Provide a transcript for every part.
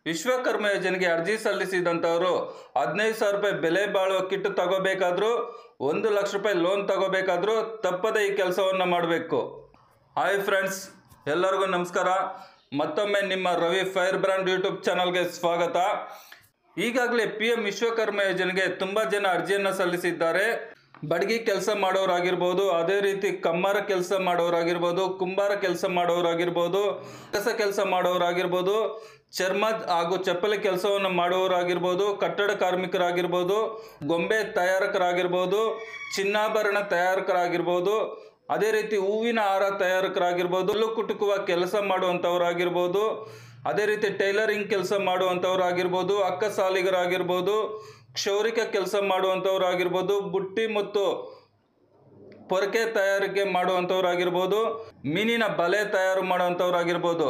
ವಿಶ್ವಕರ್ಮ ಯೋಜನೆಗೆ ಅರ್ಜಿ ಸಲ್ಲಿಸಿದಂಥವರು 15,000 ರೂಪಾಯಿ ಬೆಲೆ ಬಾಳುವ ಕಿಟ್ ತಗೋಬೇಕಾದ್ರೂ 1,00,000 ರೂಪಾಯಿ ಲೋನ್ ತಗೋಬೇಕಾದ್ರೂ ತಪ್ಪದೆ ಈ ಕೆಲಸವನ್ನು ಮಾಡಬೇಕು. ಹಾಯ್ ಫ್ರೆಂಡ್ಸ್, ಎಲ್ಲರಿಗೂ ನಮಸ್ಕಾರ. ಮತ್ತೊಮ್ಮೆ ನಿಮ್ಮ ರವಿ ಫೈರ್ ಬ್ರ್ಯಾಂಡ್ ಯೂಟ್ಯೂಬ್ ಚಾನಲ್ಗೆ ಸ್ವಾಗತ. ಈಗಾಗಲೇ PM ವಿಶ್ವಕರ್ಮ ಯೋಜನೆಗೆ ತುಂಬ ಜನ ಅರ್ಜಿಯನ್ನು ಸಲ್ಲಿಸಿದ್ದಾರೆ. ಬಡಗಿ ಕೆಲಸ ಮಾಡೋರಾಗಿರ್ಬೋದು, ಅದೇ ರೀತಿ ಕಮ್ಮರ ಕೆಲಸ ಮಾಡೋರಾಗಿರ್ಬೋದು, ಕುಂಬಾರ ಕೆಲಸ ಮಾಡೋರಾಗಿರ್ಬೋದು, ಕೆಲಸ ಮಾಡೋರಾಗಿರ್ಬೋದು, ಚರ್ಮ ಹಾಗೂ ಚಪ್ಪಲಿ ಕೆಲಸವನ್ನು ಮಾಡುವವರಾಗಿರ್ಬೋದು, ಕಟ್ಟಡ ಕಾರ್ಮಿಕರಾಗಿರ್ಬೋದು, ಗೊಂಬೆ ತಯಾರಕರಾಗಿರ್ಬೋದು, ಚಿನ್ನಾಭರಣ ತಯಾರಕರಾಗಿರ್ಬೋದು, ಅದೇ ರೀತಿ ಹೂವಿನ ಹಾರ ತಯಾರಕರಾಗಿರ್ಬೋದು, ಹುಲ್ಲು ಕುಟುಕುವ ಕೆಲಸ ಮಾಡುವಂಥವರಾಗಿರ್ಬೋದು, ಅದೇ ರೀತಿ ಟೈಲರಿಂಗ್ ಕೆಲಸ ಮಾಡುವಂಥವರಾಗಿರ್ಬೋದು, ಅಕ್ಕಸಾಲಿಗರಾಗಿರ್ಬೋದು, ಕ್ಷೌರಿಕ ಕೆಲಸ ಮಾಡುವಂಥವರಾಗಿರ್ಬೋದು, ಬುಟ್ಟಿ ಮತ್ತು ಪೊರಕೆ ತಯಾರಿಕೆ ಮಾಡುವಂಥವರಾಗಿರ್ಬೋದು, ಮೀನಿನ ಬಲೆ ತಯಾರು ಮಾಡುವಂಥವರಾಗಿರ್ಬೋದು.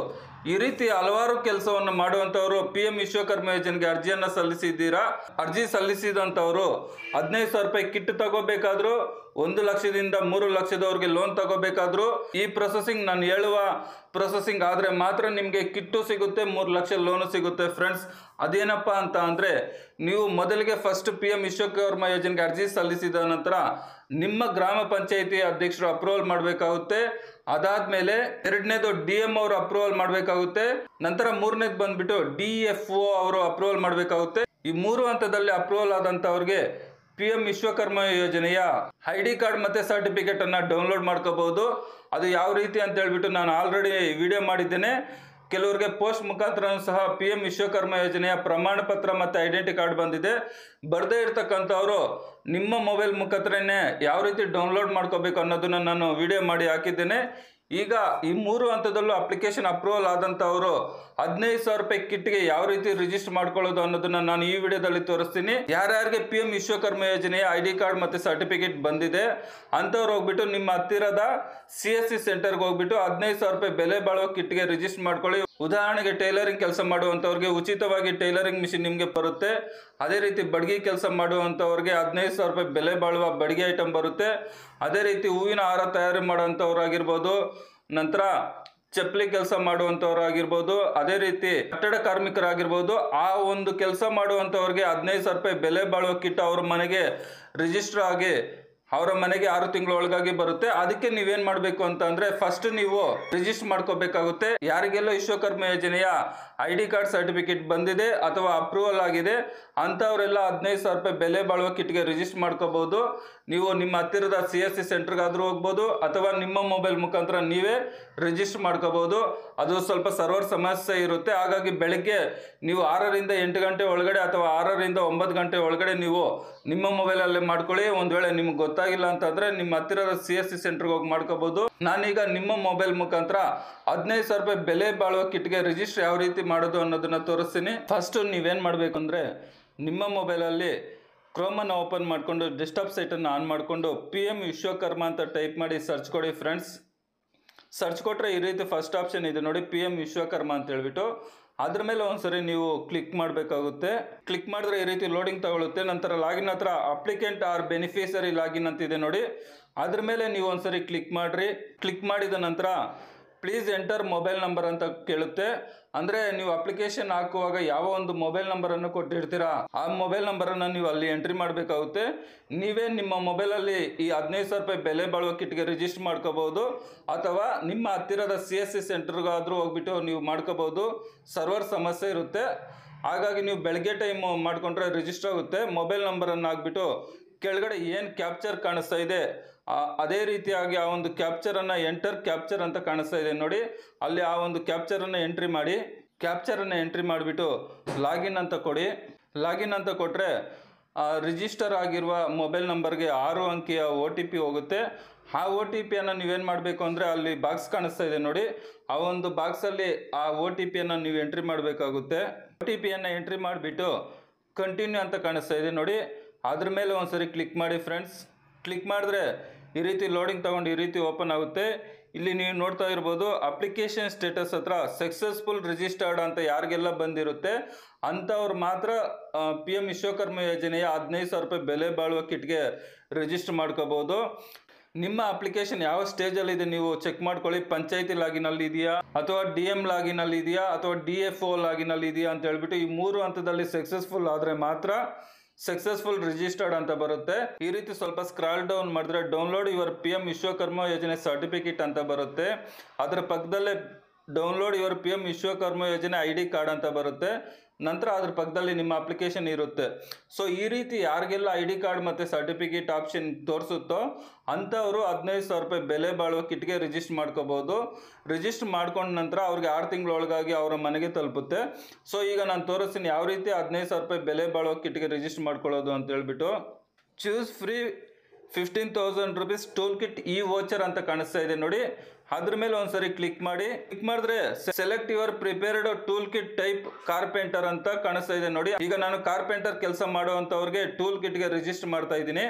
ಈ ರೀತಿ ಹಲವಾರು ಕೆಲಸವನ್ನು ಮಾಡುವಂಥವರು PM ವಿಶ್ವಕರ್ಮ ಯೋಜನೆಗೆ ಅರ್ಜಿಯನ್ನು ಸಲ್ಲಿಸಿದ್ದೀರಾ. ಅರ್ಜಿ ಸಲ್ಲಿಸಿದಂಥವರು 15,000 ರೂಪಾಯಿ ಕಿಟ್ ತಗೋಬೇಕಾದ್ರು, 1,00,000ದಿಂದ 3,00,000ದವರೆಗೆ ಲೋನ್ ತಗೋಬೇಕಾದ್ರು, ಈ ಪ್ರೊಸೆಸಿಂಗ್ ನಾನು ಹೇಳುವ ಪ್ರೊಸೆಸಿಂಗ್ ಆದರೆ ಮಾತ್ರ ನಿಮಗೆ ಕಿಟ್ಟು ಸಿಗುತ್ತೆ, 3,00,000 ಲೋನು ಸಿಗುತ್ತೆ. ಫ್ರೆಂಡ್ಸ್, ಅದೇನಪ್ಪ ಅಂತ ಅಂದರೆ, ನೀವು ಮೊದಲಿಗೆ ಫಸ್ಟ್ PM ವಿಶ್ವಕರ್ಮ ಯೋಜನೆಗೆ ಅರ್ಜಿ ಸಲ್ಲಿಸಿದ ನಂತರ ನಿಮ್ಮ ಗ್ರಾಮ ಪಂಚಾಯಿತಿ ಅಧ್ಯಕ್ಷರು ಅಪ್ರೂವಲ್ ಮಾಡಬೇಕಾಗುತ್ತೆ. ಅದಾದ್ಮೇಲೆ ಎರಡನೇದು DM ಅವರು ಅಪ್ರೂವಲ್ ಮಾಡಬೇಕಾಗುತ್ತೆ. ನಂತರ ಮೂರನೇದು ಬಂದ್ಬಿಟ್ಟು DFO ಅವರು ಅಪ್ರೂವಲ್ ಮಾಡಬೇಕಾಗುತ್ತೆ. ಈ 3 ಹಂತದಲ್ಲಿ ಅಪ್ರೂವಲ್ ಆದಂಥವ್ರಿಗೆ PM ವಿಶ್ವಕರ್ಮ ಯೋಜನೆಯ ID ಕಾರ್ಡ್ ಮತ್ತೆ ಸರ್ಟಿಫಿಕೇಟ್ ಅನ್ನ ಡೌನ್ಲೋಡ್ ಮಾಡ್ಕೋಬಹುದು. ಅದು ಯಾವ ರೀತಿ ಅಂತ ಹೇಳ್ಬಿಟ್ಟು ನಾನು ಆಲ್ರೆಡಿ ವಿಡಿಯೋ ಮಾಡಿದ್ದೇನೆ. ಕೆಲವರಿಗೆ ಪೋಸ್ಟ್ ಮುಖಾಂತರ ಸಹ PM ವಿಶ್ವಕರ್ಮ ಯೋಜನೆಯ ಪ್ರಮಾಣ ಪತ್ರ ಮತ್ತು ಐಡೆಂಟಿ ಕಾರ್ಡ್ ಬಂದಿದೆ. ಬರ್ದೇ ಇರ್ತಕ್ಕಂಥವ್ರು ನಿಮ್ಮ ಮೊಬೈಲ್ ಮುಖಾಂತರನೇ ಯಾವ ರೀತಿ ಡೌನ್ಲೋಡ್ ಮಾಡ್ಕೋಬೇಕು ಅನ್ನೋದನ್ನ ನಾನು ವಿಡಿಯೋ ಮಾಡಿ ಹಾಕಿದ್ದೇನೆ. ಈಗ ಈ 3 ಹಂತದಲ್ಲೂ ಅಪ್ಲಿಕೇಶನ್ ಅಪ್ರೂವಲ್ ಆದಂಥವರು 15,000 ರೂಪಾಯಿ ಕಿಟ್ಗೆ ಯಾವ ರೀತಿ ರಿಜಿಸ್ಟರ್ ಮಾಡ್ಕೊಳ್ಳೋದು ಅನ್ನೋದನ್ನ ನಾನು ಈ ವಿಡಿಯೋದಲ್ಲಿ ತೋರಿಸ್ತೀನಿ. ಯಾರ್ಯಾರಿಗೆ PM ವಿಶ್ವಕರ್ಮ ಯೋಜನೆಯ ID ಕಾರ್ಡ್ ಮತ್ತೆ ಸರ್ಟಿಫಿಕೇಟ್ ಬಂದಿದೆ ಅಂಥವ್ರು ಹೋಗ್ಬಿಟ್ಟು ನಿಮ್ಮ ಹತ್ತಿರದ CSC ಸೆಂಟರ್ಗೆ ಹೋಗ್ಬಿಟ್ಟು 15,000 ರೂಪಾಯಿ ಬೆಲೆ ಬಾಳುವ ಕಿಟ್ಗೆ ರಿಜಿಸ್ಟರ್ ಮಾಡ್ಕೊಳ್ಳಿ. ಉದಾಹರಣೆಗೆ ಟೈಲರಿಂಗ್ ಕೆಲಸ ಮಾಡುವಂಥವ್ರಿಗೆ ಉಚಿತವಾಗಿ ಟೈಲರಿಂಗ್ ಮಿಷಿನ್ ನಿಮಗೆ ಬರುತ್ತೆ. ಅದೇ ರೀತಿ ಬಡಗಿ ಕೆಲಸ ಮಾಡುವಂಥವ್ರಿಗೆ 15,000 ರೂಪಾಯಿ ಬೆಲೆ ಬಾಳುವ ಬಡಗಿ ಐಟಮ್ ಬರುತ್ತೆ. ಅದೇ ರೀತಿ ಹೂವಿನ ಹಾರ ತಯಾರಿ ಮಾಡುವಂಥವ್ರಾಗಿರ್ಬೋದು, ನಂತರ ಚಪ್ಪಲಿ ಕೆಲಸ ಮಾಡುವಂಥವ್ರಾಗಿರ್ಬೋದು, ಅದೇ ರೀತಿ ಕಟ್ಟಡ ಕಾರ್ಮಿಕರಾಗಿರ್ಬೋದು, ಆ ಒಂದು ಕೆಲಸ ಮಾಡುವಂಥವ್ರಿಗೆ 15,000 ರೂಪಾಯಿ ಬೆಲೆ ಬಾಳುವ ಕಿಟ್ ಅವ್ರ ಮನೆಗೆ ರಿಜಿಸ್ಟರ್ ಆಗಿ ಅವರ ಮನೆಗೆ 6 ತಿಂಗಳ ಒಳಗಾಗಿ ಬರುತ್ತೆ. ಅದಕ್ಕೆ ನೀವೇನ್ ಮಾಡಬೇಕು ಅಂತ ಅಂದ್ರೆ, ಫಸ್ಟ್ ನೀವು ರಿಜಿಸ್ಟರ್ ಮಾಡ್ಕೋಬೇಕಾಗುತ್ತೆ. ಯಾರಿಗೆಲ್ಲ ವಿಶ್ವಕರ್ಮ ಯೋಜನೆಯ ID ಕಾರ್ಡ್ ಸರ್ಟಿಫಿಕೇಟ್ ಬಂದಿದೆ ಅಥವಾ ಅಪ್ರೂವಲ್ ಆಗಿದೆ ಅಂತವರೆಲ್ಲ 15,000 ರೂಪಾಯಿ ಬೆಲೆ ಬಾಳುವ ಕಿಟ್ಗೆ ರಿಜಿಸ್ಟರ್ ಮಾಡ್ಕೋಬಹುದು. ನೀವು ನಿಮ್ಮ ಹತ್ತಿರದ CSC ಸೆಂಟರ್ಗಾದ್ರೂ ಹೋಗ್ಬೋದು ಅಥವಾ ನಿಮ್ಮ ಮೊಬೈಲ್ ಮುಖಾಂತರ ನೀವೇ ರಿಜಿಸ್ಟರ್ ಮಾಡ್ಕೋಬಹುದು. ಅದು ಸ್ವಲ್ಪ ಸರ್ವರ್ ಸಮಸ್ಯೆ ಇರುತ್ತೆ. ಹಾಗಾಗಿ ಬೆಳಗ್ಗೆ ನೀವು 6ರಿಂದ 8 ಗಂಟೆ ಒಳಗಡೆ ಅಥವಾ 6ರಿಂದ 9 ಗಂಟೆ ಒಳಗಡೆ ನೀವು ನಿಮ್ಮ ಮೊಬೈಲಲ್ಲೇ ಮಾಡ್ಕೊಳ್ಳಿ. ಒಂದ್ ವೇಳೆ ನಿಮ್ಗೆ ಗೊತ್ತಾಗಿಲ್ಲ ಅಂತಂದ್ರೆ ನಿಮ್ಮ ಹತ್ತಿರದ CSC ಸೆಂಟರ್ಗೆ ಹೋಗಿ ಮಾಡ್ಕೋಬಹುದು. ನಾನೀಗ ನಿಮ್ಮ ಮೊಬೈಲ್ ಮುಖಾಂತರ 15,000 ರೂಪಾಯಿ ಬೆಲೆ ಬಾಳುವ ಕಿಟ್ಗೆ ರಿಜಿಸ್ಟರ್ ಯಾವ ರೀತಿ ಮಾಡೋದು ಅನ್ನೋದನ್ನ ತೋರಿಸ್ತೀನಿ. ಫಸ್ಟ್ ನೀವೇನ್ ಮಾಡ್ಬೇಕು ಅಂದ್ರೆ, ನಿಮ್ಮ ಮೊಬೈಲಲ್ಲಿ ಕ್ರೋಮನ್ನು ಓಪನ್ ಮಾಡಿಕೊಂಡು ಡೆಸ್ಕ್ಟಾಪ್ ಸೈಟನ್ನು ಆನ್ ಮಾಡಿಕೊಂಡು PM ವಿಶ್ವಕರ್ಮ ಅಂತ ಟೈಪ್ ಮಾಡಿ ಸರ್ಚ್ ಕೊಡಿ. ಫ್ರೆಂಡ್ಸ್, ಸರ್ಚ್ ಕೊಟ್ಟರೆ ಈ ರೀತಿ ಫಸ್ಟ್ ಆಪ್ಷನ್ ಇದೆ ನೋಡಿ, PM ವಿಶ್ವಕರ್ಮ ಅಂತ ಹೇಳ್ಬಿಟ್ಟು. ಅದ್ರ ಮೇಲೆ ಒಂದ್ಸರಿ ನೀವು ಕ್ಲಿಕ್ ಮಾಡಬೇಕಾಗುತ್ತೆ. ಕ್ಲಿಕ್ ಮಾಡಿದ್ರೆ ಈ ರೀತಿ ಲೋಡಿಂಗ್ ತಗೊಳುತ್ತೆ. ನಂತರ ಲಾಗಿನ್ ಹತ್ರ ಅಪ್ಲಿಕೆಂಟ್ ಆರ್ ಬೆನಿಫಿಷರಿ ಲಾಗಿನ್ ಅಂತಿದೆ ನೋಡಿ, ಅದ್ರ ಮೇಲೆ ನೀವು ಒಂದ್ಸರಿ ಕ್ಲಿಕ್ ಮಾಡ್ರಿ. ಕ್ಲಿಕ್ ಮಾಡಿದ ನಂತರ ಪ್ಲೀಸ್ ಎಂಟರ್ ಮೊಬೈಲ್ ನಂಬರ್ ಅಂತ ಕೇಳುತ್ತೆ. ಅಂದ್ರೆ ನೀವು ಅಪ್ಲಿಕೇಶನ್ ಹಾಕುವಾಗ ಯಾವ ಒಂದು ಮೊಬೈಲ್ ನಂಬರ್ ಅನ್ನು ಕೊಟ್ಟಿರ್ತೀರಾ ಆ ಮೊಬೈಲ್ ನಂಬರ್ ಅನ್ನು ನೀವು ಅಲ್ಲಿ ಎಂಟ್ರಿ ಮಾಡಬೇಕಾಗುತ್ತೆ. ನೀವೇ ನಿಮ್ಮ ಮೊಬೈಲಲ್ಲಿ ಈ 15,000 ರೂಪಾಯಿ ಬೆಲೆ ಬಾಳುವ ಕಿಟ್ಗೆ ರಿಜಿಸ್ಟರ್ ಮಾಡ್ಕೋಬಹುದು ಅಥವಾ ನಿಮ್ಮ ಹತ್ತಿರದ CSC ಸೆಂಟರ್ಗಾದ್ರೂ ಹೋಗ್ಬಿಟ್ಟು ನೀವು ಮಾಡ್ಕೋಬಹುದು. ಸರ್ವರ್ ಸಮಸ್ಯೆ ಇರುತ್ತೆ, ಹಾಗಾಗಿ ನೀವು ಬೆಳಗ್ಗೆ ಟೈಮ್ ಮಾಡ್ಕೊಂಡ್ರೆ ರಿಜಿಸ್ಟರ್ ಆಗುತ್ತೆ. ಮೊಬೈಲ್ ನಂಬರ್ ಅನ್ನು ಹಾಕ್ಬಿಟ್ಟು ಕೆಳಗಡೆ ಏನು ಕ್ಯಾಪ್ಚರ್ ಕಾಣಿಸ್ತಾ ಇದೆ ಅದೇ ರೀತಿಯಾಗಿ ಆ ಒಂದು ಕ್ಯಾಪ್ಚರ್ ಅನ್ನ ಎಂಟರ್ ಕ್ಯಾಪ್ಚರ್ ಅಂತ ಕಾಣಿಸ್ತಾ ಇದೆ ನೋಡಿ, ಅಲ್ಲಿ ಆ ಒಂದು ಕ್ಯಾಪ್ಚರ್ ಅನ್ನ ಎಂಟ್ರಿ ಮಾಡಿ. ಕ್ಯಾಪ್ಚರ್ ಅನ್ನ ಎಂಟ್ರಿ ಮಾಡಿಬಿಟ್ಟು ಲಾಗಿನ್ ಅಂತ ಕೊಡಿ. ಲಾಗಿನ್ ಅಂತ ಕೊಟ್ರೆ ರಿಜಿಸ್ಟರ್ ಆಗಿರುವ ಮೊಬೈಲ್ ನಂಬರ್ಗೆ 6 ಅಂಕಿಯ OTP ಹೋಗುತ್ತೆ. ಆ OTP ಅನ್ನು ನೀವೇನು ಮಾಡಬೇಕು ಅಂದರೆ, ಅಲ್ಲಿ ಬಾಕ್ಸ್ ಕಾಣಿಸ್ತಾ ಇದೆ ನೋಡಿ, ಆ ಒಂದು ಬಾಕ್ಸಲ್ಲಿ ಆ OTP ಅನ್ನು ನೀವು ಎಂಟ್ರಿ ಮಾಡಬೇಕಾಗುತ್ತೆ. OTP ಅನ್ನು ಎಂಟ್ರಿ ಮಾಡಿಬಿಟ್ಟು ಕಂಟಿನ್ಯೂ ಅಂತ ಕಾಣಿಸ್ತಾ ಇದೆ ನೋಡಿ, ಅದ್ರ ಮೇಲೆ ಒಂದ್ಸರಿ ಕ್ಲಿಕ್ ಮಾಡಿ. ಫ್ರೆಂಡ್ಸ್, ಕ್ಲಿಕ್ ಮಾಡಿದ್ರೆ ಈ ರೀತಿ ಲೋಡಿಂಗ್ ತಗೊಂಡು ಈ ರೀತಿ ಓಪನ್ ಆಗುತ್ತೆ. ಇಲ್ಲಿ ನೀವು ನೋಡ್ತಾ ಇರ್ಬೋದು, ಅಪ್ಲಿಕೇಶನ್ ಸ್ಟೇಟಸ್ ಹತ್ರ ಸಕ್ಸಸ್ಫುಲ್ ರಿಜಿಸ್ಟರ್ಡ್ ಅಂತ ಯಾರಿಗೆಲ್ಲ ಬಂದಿರುತ್ತೆ ಅಂಥವ್ರು ಮಾತ್ರ PM ವಿಶ್ವಕರ್ಮ ಯೋಜನೆಯ 15,000 ರೂಪಾಯಿ ಬೆಲೆ ಬಾಳುವ ಕಿಟ್ಗೆ ರಿಜಿಸ್ಟರ್ ಮಾಡ್ಕೋಬಹುದು. ನಿಮ್ಮ ಅಪ್ಲಿಕೇಶನ್ ಯಾವ ಸ್ಟೇಜಲ್ಲಿ ಇದೆ ನೀವು ಚೆಕ್ ಮಾಡ್ಕೊಳ್ಳಿ. ಪಂಚಾಯತಿ ಲಾಗಿನಲ್ಲಿ ಇದೆಯಾ, ಅಥವಾ DM ಲಾಗಿನಲ್ಲಿ ಇದೆಯಾ, ಅಥವಾ DFO ಲಾಗಿನಲ್ಲಿ ಇದೆಯಾ ಅಂತ ಹೇಳ್ಬಿಟ್ಟು ಈ 3 ಹಂತದಲ್ಲಿ ಸಕ್ಸಸ್ಫುಲ್ ಆದರೆ ಮಾತ್ರ ಸಕ್ಸಸ್ಫುಲ್ ರಿಜಿಸ್ಟರ್ಡ್ ಅಂತ ಬರುತ್ತೆ. ಈ ರೀತಿ ಸ್ವಲ್ಪ ಸ್ಕ್ರಾಲ್ ಡೌನ್ ಮಾಡಿದ್ರೆ ಡೌನ್ಲೋಡ್ ಯುವರ್ PM ವಿಶ್ವಕರ್ಮ ಯೋಜನೆ ಸರ್ಟಿಫಿಕೇಟ್ ಅಂತ ಬರುತ್ತೆ. ಅದರ ಪಕ್ಕದಲ್ಲೇ ಡೌನ್ಲೋಡ್ ಯುವರ್ PM ವಿಶ್ವಕರ್ಮ ಯೋಜನೆ ID ಕಾರ್ಡ್ ಅಂತ ಬರುತ್ತೆ. ನಂತರ ಅದ್ರ ಪಕ್ಕದಲ್ಲಿ ನಿಮ್ಮ ಅಪ್ಲಿಕೇಶನ್ ಇರುತ್ತೆ. ಸೊ ಈ ರೀತಿ ಯಾರಿಗೆಲ್ಲ ID ಕಾರ್ಡ್ ಮತ್ತು ಸರ್ಟಿಫಿಕೇಟ್ ಆಪ್ಷನ್ ತೋರಿಸುತ್ತೋ ಅಂಥವರು 15,000 ರೂಪಾಯಿ ಬೆಲೆ ಬಾಳುವ ಕಿಟ್ಗೆ ರಿಜಿಸ್ಟರ್ ಮಾಡ್ಕೋಬೋದು. ರಿಜಿಸ್ಟರ್ ಮಾಡ್ಕೊಂಡ ನಂತರ ಅವ್ರಿಗೆ 6 ತಿಂಗಳೊಳಗಾಗಿ ಅವರ ಮನೆಗೆ ತಲುಪುತ್ತೆ. ಸೊ ಈಗ ನಾನು ತೋರಿಸ್ತೀನಿ ಯಾವ ರೀತಿ 15,000 ರೂಪಾಯಿ ಬೆಲೆ ಬಾಳುವ ಕಿಟ್ಗೆ ರಿಜಿಸ್ಟರ್ ಮಾಡ್ಕೊಳ್ಳೋದು ಅಂತ ಹೇಳ್ಬಿಟ್ಟು. Choose free 15,000 rupees tool kit ಈ ವೋಚರ್ ಅಂತ ಕಾಣಿಸ್ತಾ ಇದೆ ನೋಡಿ. ಅದ್ರ ಮೇಲೆ ಒಂದ್ಸರಿ ಕ್ಲಿಕ್ ಮಾಡಿದ್ರೆ select your prepared tool kit type carpenter ಅಂತ ಕಾಣಿಸ್ತಾ ಇದೆ ನೋಡಿ. ಈಗ ನಾನು ಕಾರ್ಪೆಂಟರ್ ಕೆಲಸ ಮಾಡುವಂತವ್ರಿಗೆ ಟೂಲ್ ಕಿಟ್ಗೆ ರಿಜಿಸ್ಟರ್ ಮಾಡ್ತಾ ಇದ್ದೀನಿ.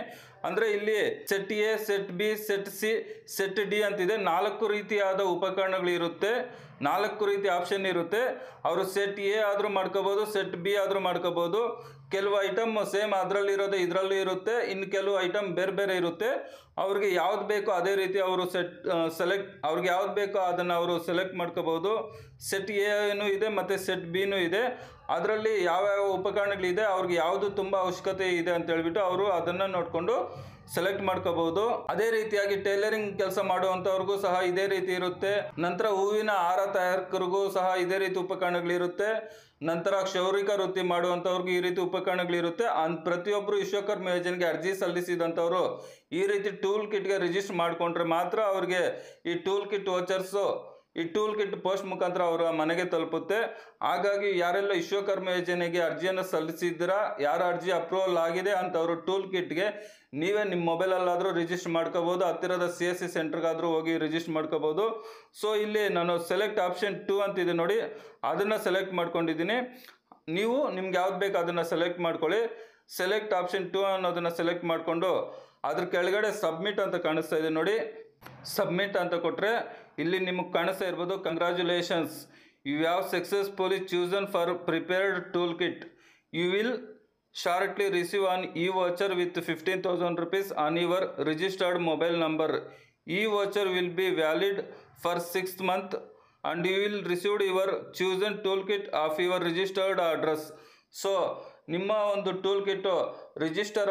ಅಂದ್ರೆ ಇಲ್ಲಿ set A, set B, set C, set D ಅಂತಿದೆ. 4 ರೀತಿಯಾದ ಉಪಕರಣಗಳು ಇರುತ್ತೆ, 4 ರೀತಿ ಆಪ್ಷನ್ ಇರುತ್ತೆ. ಅವರು ಸೆಟ್ A ಆದ್ರೂ ಮಾಡ್ಕೋಬಹುದು, ಸೆಟ್ B ಆದ್ರೂ ಮಾಡ್ಕೋಬಹುದು. ಕೆಲವು ಐಟಮ್ ಸೇಮ್ ಅದರಲ್ಲಿರೋದು ಇದರಲ್ಲೂ ಇರುತ್ತೆ, ಇನ್ನು ಕೆಲವು ಐಟಮ್ ಬೇರೆ ಬೇರೆ ಇರುತ್ತೆ. ಅವ್ರಿಗೆ ಯಾವ್ದು ಬೇಕೋ ಅದೇ ರೀತಿ ಅವರು ಅವ್ರಿಗೆ ಯಾವ್ದು ಬೇಕೋ ಅದನ್ನು ಅವರು ಸೆಲೆಕ್ಟ್ ಮಾಡ್ಕೋಬಹುದು. ಸೆಟ್ ಎನೂ ಇದೆ ಮತ್ತು ಸೆಟ್ ಬಿನೂ ಇದೆ. ಅದರಲ್ಲಿ ಯಾವ್ಯಾವ ಉಪಕರಣಗಳಿದೆ, ಅವ್ರಿಗೆ ಯಾವುದು ತುಂಬ ಅವಶ್ಯಕತೆ ಇದೆ ಅಂತ ಹೇಳ್ಬಿಟ್ಟು ಅವರು ಅದನ್ನು ನೋಡಿಕೊಂಡು ಸೆಲೆಕ್ಟ್ ಮಾಡ್ಕೋಬಹುದು. ಅದೇ ರೀತಿಯಾಗಿ ಟೈಲರಿಂಗ್ ಕೆಲಸ ಮಾಡುವಂಥವ್ರಿಗೂ ಸಹ ಇದೇ ರೀತಿ ಇರುತ್ತೆ. ನಂತರ ಹೂವಿನ ಹಾರ ತಯಾರಕರಿಗೂ ಸಹ ಇದೇ ರೀತಿ ಉಪಕರಣಗಳಿರುತ್ತೆ. ನಂತರ ಕ್ಷೌರಿಕ ವೃತ್ತಿ ಮಾಡುವಂಥವ್ರಿಗೂ ಈ ರೀತಿ ಉಪಕರಣಗಳಿರುತ್ತೆ. ಪ್ರತಿಯೊಬ್ಬರು ವಿಶ್ವಕರ್ಮ ಯೋಜನೆಗೆ ಅರ್ಜಿ ಸಲ್ಲಿಸಿದಂಥವ್ರು ಈ ರೀತಿ ಟೂಲ್ ಕಿಟ್ಗೆ ರಿಜಿಸ್ಟರ್ ಮಾಡಿಕೊಂಡ್ರೆ ಮಾತ್ರ ಅವ್ರಿಗೆ ಈ ಟೂಲ್ ಕಿಟ್ ವೋಚರ್ಸು ಈ ಟೂಲ್ ಕಿಟ್ ಪೋಸ್ಟ್ ಮುಖಾಂತರ ಅವರ ಮನೆಗೆ ತಲುಪುತ್ತೆ. ಹಾಗಾಗಿ ಯಾರೆಲ್ಲ ವಿಶ್ವಕರ್ಮ ಯೋಜನೆಗೆ ಅರ್ಜಿಯನ್ನು ಸಲ್ಲಿಸಿದ್ದೀರಾ, ಯಾರ ಅರ್ಜಿ ಅಪ್ರೂವಲ್ ಆಗಿದೆ ಅಂತವರು ಟೂಲ್ ಕಿಟ್ಗೆ ನೀವೇ ನಿಮ್ಮ ಮೊಬೈಲಲ್ಲಾದರೂ ರಿಜಿಸ್ಟರ್ ಮಾಡ್ಕೋಬೋದು, ಹತ್ತಿರದ CSC ಸೆಂಟ್ರ್ಗಾದರೂ ಹೋಗಿ ರಿಜಿಸ್ಟರ್ ಮಾಡ್ಕೋಬೋದು. ಸೊ ಇಲ್ಲಿ ನಾನು ಸೆಲೆಕ್ಟ್ ಆಪ್ಷನ್ 2 ಅಂತಿದೆ ನೋಡಿ, ಅದನ್ನು ಸೆಲೆಕ್ಟ್ ಮಾಡ್ಕೊಂಡಿದ್ದೀನಿ. ನೀವು ನಿಮ್ಗೆ ಯಾವ್ದು ಬೇಕು ಅದನ್ನು ಸೆಲೆಕ್ಟ್ ಮಾಡ್ಕೊಳ್ಳಿ. ಸೆಲೆಕ್ಟ್ ಆಪ್ಷನ್ 2 ಅನ್ನೋದನ್ನು ಸೆಲೆಕ್ಟ್ ಮಾಡಿಕೊಂಡು ಅದ್ರ ಕೆಳಗಡೆ ಸಬ್ಮಿಟ್ ಅಂತ ಕಾಣಿಸ್ತಾ ಇದೆ ನೋಡಿ. ಸಬ್ಮಿಟ್ ಅಂತ ಕೊಟ್ಟರೆ ಇಲ್ಲಿ ನಿಮಗೆ ಕಾಣಿಸ್ತಾ ಇರ್ಬೋದು, congratulations, you have successfully chosen for prepared tool kit. You will shortly receive an e voucher with 15,000 rupees on your registered mobile number. E voucher will be valid for 6 months and you will receive your chosen toolkit of your registered address. So ನಿಮ್ಮ ಒಂದು tool Kittu register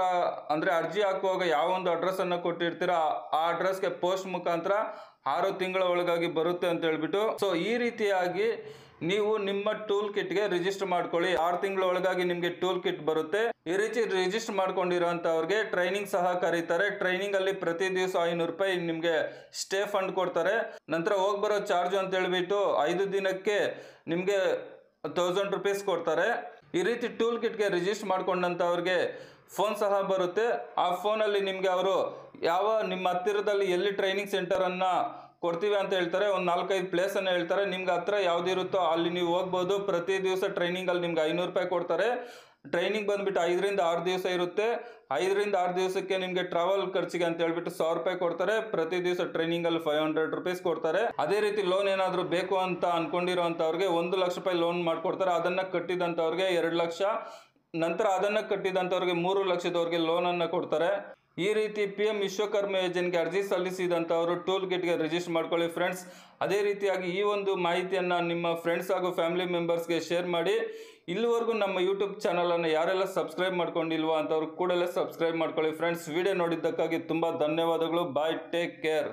ಅಂದರೆ ಅರ್ಜಿ ಹಾಕುವಾಗ ಯಾವ ಒಂದು ಅಡ್ರೆಸ್ಸನ್ನು ಕೊಟ್ಟಿರ್ತೀರ ಆ ಅಡ್ರೆಸ್ಗೆ post ಮುಖಾಂತರ 6 ತಿಂಗಳ ಒಳಗಾಗಿ ಬರುತ್ತೆ ಅಂತ ಹೇಳ್ಬಿಟ್ಟು. ಸೊ ಈ ರೀತಿಯಾಗಿ ನೀವು ನಿಮ್ಮ ಟೂಲ್ ಕಿಟ್ಗೆ ರಿಜಿಸ್ಟರ್ ಮಾಡ್ಕೊಳ್ಳಿ. 6 ತಿಂಗಳ ಒಳಗಾಗಿ ನಿಮಗೆ ಟೂಲ್ ಕಿಟ್ ಬರುತ್ತೆ. ಈ ರೀತಿ ರಿಜಿಸ್ಟರ್ ಮಾಡ್ಕೊಂಡಿರೋಂಥವ್ರಿಗೆ ಟ್ರೈನಿಂಗ್ ಸಹ ಕರೀತಾರೆ. ಟ್ರೈನಿಂಗ್ ಅಲ್ಲಿ ಪ್ರತಿ ದಿವಸ 500 ರೂಪಾಯಿ ನಿಮಗೆ ಸ್ಟೇ ಫಂಡ್ ಕೊಡ್ತಾರೆ. ನಂತರ ಹೋಗ್ಬರೋ ಚಾರ್ಜ್ ಅಂತ ಹೇಳ್ಬಿಟ್ಟು 5 ದಿನಕ್ಕೆ ನಿಮಗೆ 1000 rupees ಕೊಡ್ತಾರೆ. ಈ ರೀತಿ ಟೂಲ್ ಕಿಟ್ಗೆ ರಿಜಿಸ್ಟರ್ ಮಾಡ್ಕೊಂಡಂಥವ್ರಿಗೆ ಫೋನ್ ಸಹ ಬರುತ್ತೆ. ಆ ಫೋನಲ್ಲಿ ನಿಮಗೆ ಅವರು ಯಾವ ನಿಮ್ಮ ಹತ್ತಿರದಲ್ಲಿ ಎಲ್ಲಿ ಟ್ರೈನಿಂಗ್ ಸೆಂಟರನ್ನು ಕೊಡ್ತೀವಿ ಅಂತ ಹೇಳ್ತಾರೆ. ಒಂದು 4-5 ಪ್ಲೇಸನ್ನು ಹೇಳ್ತಾರೆ. ನಿಮ್ಗೆ ಹತ್ರ ಯಾವುದಿರುತ್ತೋ ಅಲ್ಲಿ ನೀವು ಹೋಗ್ಬೋದು. ಪ್ರತಿ ದಿವಸ ಟ್ರೈನಿಂಗಲ್ಲಿ ನಿಮ್ಗೆ 500 ರೂಪಾಯಿ ಕೊಡ್ತಾರೆ. ಟ್ರೈನಿಂಗ್ ಬಂದುಬಿಟ್ಟು 5ರಿಂದ 6 ದಿವಸ ಇರುತ್ತೆ. 5ರಿಂದ 6 ದಿವಸಕ್ಕೆ ನಿಮಗೆ ಟ್ರಾವೆಲ್ ಖರ್ಚಿಗೆ ಅಂತ ಹೇಳ್ಬಿಟ್ಟು 1000 ರೂಪಾಯಿ ಕೊಡ್ತಾರೆ. ಪ್ರತಿ ದಿವಸ ಟ್ರೈನಿಂಗಲ್ಲಿ 500 rupees ಕೊಡ್ತಾರೆ. ಅದೇ ರೀತಿ ಲೋನ್ ಏನಾದರೂ ಬೇಕು ಅಂತ ಅಂದ್ಕೊಂಡಿರೋಂಥವ್ರಿಗೆ 1 ಲಕ್ಷ ರೂಪಾಯಿ ಲೋನ್ ಮಾಡಿಕೊಡ್ತಾರೆ. ಅದನ್ನು ಕಟ್ಟಿದಂಥವ್ರಿಗೆ 2 ಲಕ್ಷ, ನಂತರ ಅದನ್ನು ಕಟ್ಟಿದಂಥವ್ರಿಗೆ 3 ಲಕ್ಷದವರೆಗೆ ಲೋನನ್ನು ಕೊಡ್ತಾರೆ. ಈ ರೀತಿ PM ವಿಶ್ವಕರ್ಮ ಯೋಜನೆಗೆ ಅರ್ಜಿ ಸಲ್ಲಿಸಿದಂಥವರು ಟೂಲ್ ಕಿಟ್ಗೆ ರಿಜಿಸ್ಟರ್ ಮಾಡ್ಕೊಳ್ಳಿ ಫ್ರೆಂಡ್ಸ್. ಅದೇ ರೀತಿಯಾಗಿ ಈ ಒಂದು ಮಾಹಿತಿಯನ್ನು ನಿಮ್ಮ ಫ್ರೆಂಡ್ಸ್ ಹಾಗೂ ಫ್ಯಾಮಿಲಿ ಮೆಂಬರ್ಸ್ಗೆ ಶೇರ್ ಮಾಡಿ. ಇಲ್ಲಿವರೆಗೂ ನಮ್ಮ ಯೂಟ್ಯೂಬ್ ಚಾನಲನ್ನು ಯಾರೆಲ್ಲ ಸಬ್ಸ್ಕ್ರೈಬ್ ಮಾಡ್ಕೊಂಡಿಲ್ವೋ ಅಂಥವ್ರು ಕೂಡಲೇ ಸಬ್ಸ್ಕ್ರೈಬ್ ಮಾಡ್ಕೊಳ್ಳಿ ಫ್ರೆಂಡ್ಸ್. ವಿಡಿಯೋ ನೋಡಿದ್ದಕ್ಕಾಗಿ ತುಂಬ ಧನ್ಯವಾದಗಳು. ಬಾಯ್, ಟೇಕ್ ಕೇರ್.